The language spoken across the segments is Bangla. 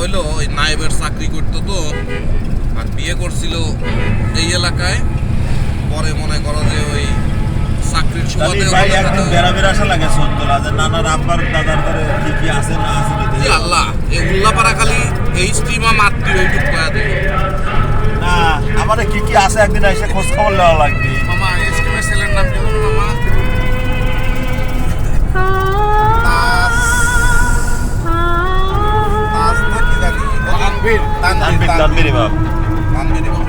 হইলো ওই নায়েবের চাকরি করতো তো, আর বিয়ে করছিল এই এলাকায়। পরে মনে করো যে ওই চাকরির সুবাদে ভাই একদিন বেড়াবেড়া আসা লাগে সন্তলা যে নানার আব্বার দাদার ঘরে কি কি আছে না আছে ই আল্লাহ, এই উল্লাপাড়া খালি এই স্টিমা মাতৃ ওইটুক কয়া দেয় না। আমার কি কি আছে একদিন এসে খোঁজ খবর নেওয়া লাগবে। মামা এই স্টিমের ছেলের নাম কি বলুন মামা? তাজ না কি জানি, তানভীর তানভীর বাপ। তানভীর বাবা।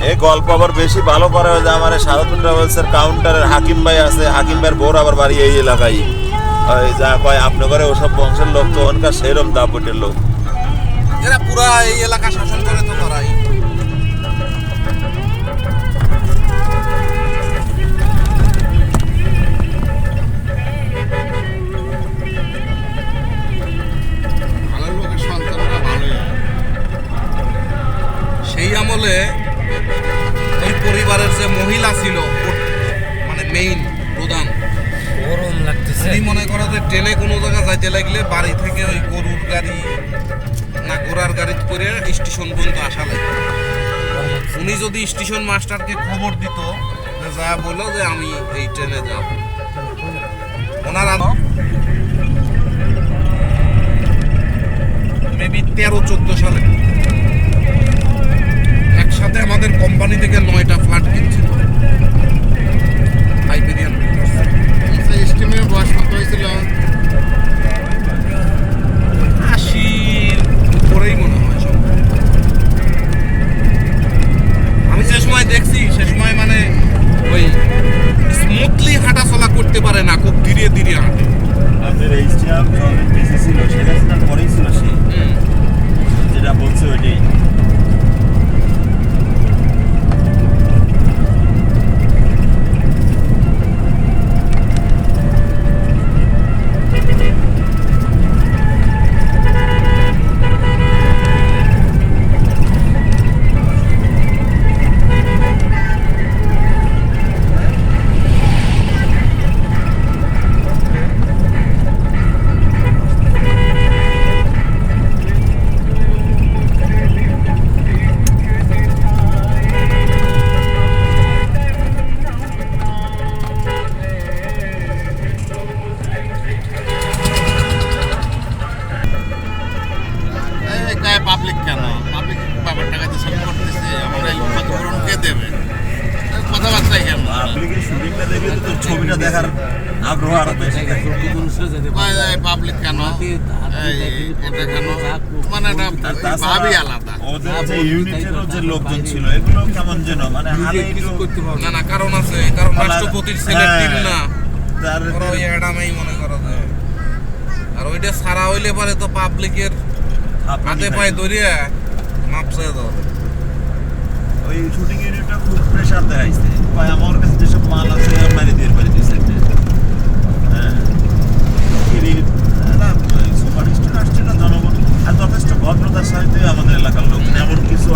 এই গল্প আবার বেশি ভালো করে যে আমার সারাতুল ট্রাভেলসের কাউন্টারের হাকিম ভাই আছে, হাকিম ভাইয়ের বোর আবার বাড়ি এই এলাকায়। ওই যা কয় আপনার ঘরে ওসব বংশের লোক তো ওনকার সেরম দাপটের লোক, এরা পুরা এই এলাকা শাসন করে তো তারাই। ভালো লোকের সন্তানরা ভালোই হয়। সেই আমলে ওই পরিবারের যে মহিলা ছিল, মানে মেইন প্রধান, গরম লাগতেছে। উনি মনে করো যে ট্রেনে কোনো জায়গা যাইতে লাগলে বাড়ি থেকে ওই গরুর গাড়ি না ঘোড়ার গাড়ি করে স্টেশন পর্যন্ত আসা লাগে। উনি যদি স্টেশন মাস্টারকে খবর দিত যে যা বললো যে আমি এই ট্রেনে যাব, ওনার মেবি 13-14 সালে একসাথে আমাদের কোম্পানি থেকে 9টা ফ্ল্যাট কিনছিল হাইপেরিয়ান। স্টিমের বয়স কত হয়েছিল? 80-র উপরেই মনে হয় সব। আমি যে সময় দেখছি সে সময় মানে ওই স্মুথলি হাঁটা চলা করতে পারে না, খুব ধীরে ধীরে হাঁটে। আপনার এই স্টাফ বেশি ছিল, সেটা তার পরেই ছিল সে যেটা বলছে ওইটাই। পাবলিক কেন? পাবলিক বাবার টাকা দিয়ে সব করতেছে, আমরা এই ক্ষতিপূরণ কে দেবে? কথাবার্তাই কেন? পাবলিকের শুটিংটা দেখলে তো তোর ছবিটা দেখার আগ্রহ আরো বেশি। পাবলিক কেন? এটা কেন? মানে এটা ভাবই আলাদা। ওদের যে ইউনিটেরও যে লোকজন ছিল এগুলো কেমন যেন মানে হালে একটু না না কারণ আছে, কারণ রাষ্ট্রপতির ছেলের টিম না, তার ওরা ওই অ্যাডামেই মনে করো যে। আর ওইটা সারা হইলে পারে তো পাবলিকের হাতে পায়ে ধরিয়া মাপছে ধরে। ওই শুটিং ইউনিটটা খুব প্রেসার দেখাইছে ভাই, আমার কাছে যেসব মাল আছে মারি দিয়ে পারি দিয়েছে। হ্যাঁ সুপারস্টার আসছে না জনগণ, আর যথেষ্ট ভদ্রতার সাথে আমাদের এলাকার লোক, এমন কিছু